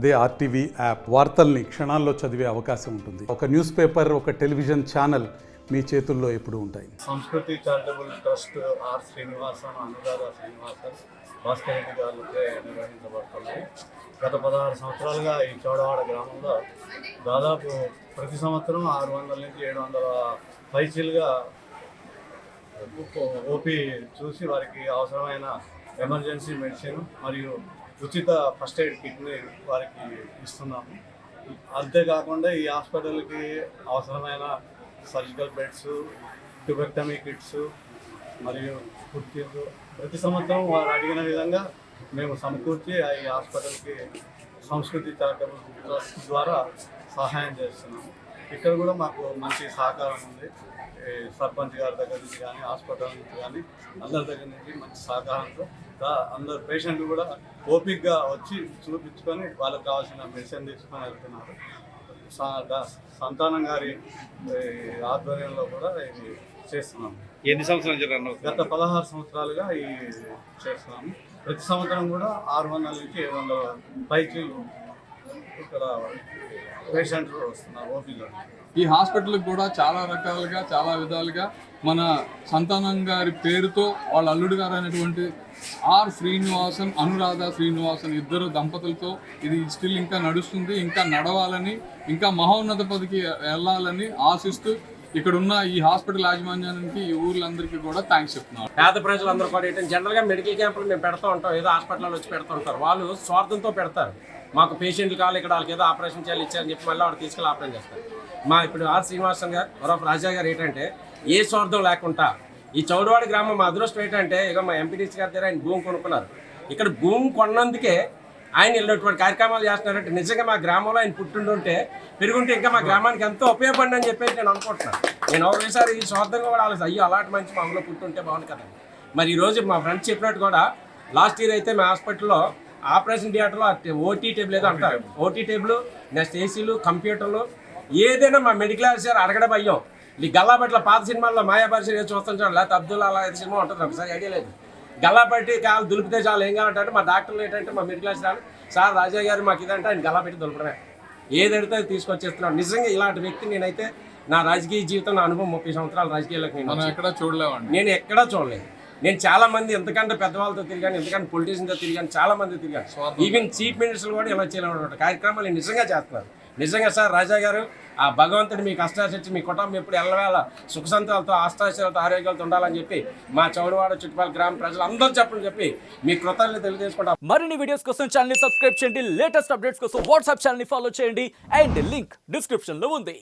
అదే RTV app వార్తల్ని క్షణాల్లో చదివే అవకాశం ఉంటుంది. ఒక న్యూస్ పేపర్, ఒక టెలివిజన్ ఛానల్ మీ చేతుల్లో ఎప్పుడూ ఉంటాయి. Sanskriti charitable trust R Srinivasan, Anuradha Srinivasan, Bhaskar Reddy గారిచే నిర్వహించబడుతుంది. గత 16 సంవత్సరాలుగా ఈ చౌడవాడ గ్రామంలో దాదాపు ప్రతి సంవత్సరం 600 నుంచి 700 పైచీలుగా ఓపీ చూసి వారికి అవసరమైన ఎమర్జెన్సీ మెడిసిన్ మరియు ఉచిత ఫస్ట్ ఎయిడ్ కిట్ని వారికి ఇస్తున్నాము. అంతేకాకుండా ఈ హాస్పిటల్కి అవసరమైన సర్జికల్ బెడ్స్, ట్యూబెక్టమీ కిట్స్ మరియు కుర్చీలు ప్రతి సంవత్సరం వారు అడిగిన విధంగా మేము సమకూర్చి ఈ హాస్పిటల్కి సంస్కృతి చారిటబుల్ ట్రస్ట్ ద్వారా సహాయం చేస్తున్నాము. ఇక్కడ కూడా మాకు మంచి సహకారం ఉంది. సర్పంచ్ గారి దగ్గర నుంచి కానీ, హాస్పిటల్ నుంచి కానీ, అందరి దగ్గర నుంచి మంచి సహకారంతో అందరు పేషెంట్లు కూడా ఓపిక్గా వచ్చి చూపించుకొని వాళ్ళకి కావాల్సిన మెడిసిన్ తీసుకొని వెళ్తున్నారు. సంతానం గారి ఆధ్వర్యంలో కూడా ఇది చేస్తున్నాము. ఎన్ని సంవత్సరాలు? గత 16 సంవత్సరాలుగా ఈ చేస్తున్నాము. ప్రతి సంవత్సరం కూడా 600 నుంచి 700 పైకి ఇక్కడ పేషెంట్లు వస్తున్నారు ఓపీలో. ఈ హాస్పిటల్కి కూడా చాలా రకాలుగా, చాలా విధాలుగా మన సంతానం గారి పేరుతో వాళ్ళ అల్లుడు గారు అనేటువంటి ఆర్ శ్రీనివాసన్, అనురాధ శ్రీనివాసన్ ఇద్దరు దంపతులతో ఇది స్టిల్ ఇంకా నడుస్తుంది. ఇంకా నడవాలని, ఇంకా మహోన్నత పదికి వెళ్ళాలని ఆశిస్తూ ఇక్కడ ఉన్న ఈ హాస్పిటల్ యాజమాన్యానికి, ఈ ఊర్లందరికీ కూడా థ్యాంక్స్ చెప్తున్నారు. పేద ప్రజలందరూ కూడా ఏంటంటే జనరల్గా మెడికల్ క్యాంపులు మేము పెడతా ఉంటాం, ఏదో హాస్పిటల్లో వచ్చి పెడతా ఉంటారు. వాళ్ళు స్వార్థంతో పెడతారు. మాకు పేషెంట్లు కావాలి, ఇక్కడ వాళ్ళకి ఏదో ఆపరేషన్ చేయాలి ఇచ్చారని చెప్పి మళ్ళీ వాడు తీసుకెళ్ళి ఆపరేషన్ చేస్తారు. ఇప్పుడు ఆర్ శ్రీనివాసన్ గారు, వరఫ్ రాజా గారు ఏంటంటే ఏ స్వార్థం లేకుండా ఈ చౌడవాడ గ్రామం మా అదృష్టం ఏంటంటే, ఇక మా ఎంపీటీసీ గారి దగ్గర ఆయన భూమి కొనుక్కున్నారు. ఇక్కడ భూమి కొన్నందుకే ఆయన ఇలాంటి కార్యక్రమాలు చేస్తున్నారంటే నిజంగా మా గ్రామంలో ఆయన పుట్టిండుంటే పెరుగుంటే ఇంకా మా గ్రామానికి ఎంతో ఉపయోగపడి అని చెప్పేసి నేను అనుకుంటున్నాను. నేను ఒకసారి ఈ స్వార్థంగా కూడా ఆలోచన, అయ్యో అలాంటి మంచి మా ఊళ్ళో పుట్టుంటే బాగుంది కదా. మరి ఈరోజు మా ఫ్రెండ్స్ చెప్పినట్టు కూడా లాస్ట్ ఇయర్ అయితే మా హాస్పిటల్లో ఆపరేషన్ థియేటర్లో ఓటీ టేబుల్ ఏదో అంటారు, ఓటీ టేబుల్, నెక్స్ట్ ఏసీలు, కంప్యూటర్లు, ఏదైనా మా మెడికల్ ఆఫీసర్ అడగడం అయ్యాం. ఈ గల్లాపట్ల పాత సినిమాల్లో మాయాపరిశ చూస్తాం చూడండి, లేకపోతే అబ్దుల్ అలా అయితే సినిమా ఉంటుంది, ఒకసారి ఐడియా లేదు. గల్లాపట్టి కాలు దులిపితే చాలు ఏం కావాలంటే మా డాక్టర్లు ఏంటంటే మా మెడికల్ ఆఫీసర్ సార్ రాజా గారు మాకు ఇదంటే ఆయన గల్లాపెట్టి దులపడమే, ఏదైతే అది తీసుకొచ్చేస్తున్నాడు. నిజంగా ఇలాంటి వ్యక్తి నేనైతే నా రాజకీయ జీవితం, నా అనుభవం 30 సంవత్సరాల రాజకీయాలకు నేను ఎక్కడా చూడలేమండి. నేను ఎక్కడా చూడలేదు. నేను చాలా మంది ఎంతకంటే పెద్దవాళ్ళతో తిరిగాను, ఎంతకంటే పొలిటీషియన్తో తిరిగాను, చాలా మంది తిరిగాను. ఈవెన్ చీఫ్ మినిస్టర్లు కూడా ఇలా చేయాలన్నమాట కార్యక్రమాలు నిజంగా చేస్తున్నారు. నిజంగా సార్ రాజా గారు, ఆ భగవంతుడు మీ కష్టాశించి మీ కుటుంబం ఎప్పుడు ఎల్లవేళ సుఖ సంతాలతో, ఆష్టాశాలతో, ఆరోగ్యాలతో ఉండాలని చెప్పి మా చౌడవాడ చుట్టుపక్కల గ్రామ ప్రజలు అందరూ చెప్పి మీ కృతజ్ఞతలు తెలియజేసుకుంటాం. మరిన్ని వీడియోస్ కోసం ఛానల్ ని సబ్స్క్రైబ్ చేయండి, లేటెస్ట్ అప్డేట్స్ కోసం వాట్సాప్ ఛానల్ ని ఫాలో చేయండి, అండ్ లింక్ డిస్క్రిప్షన్ లో ఉంది.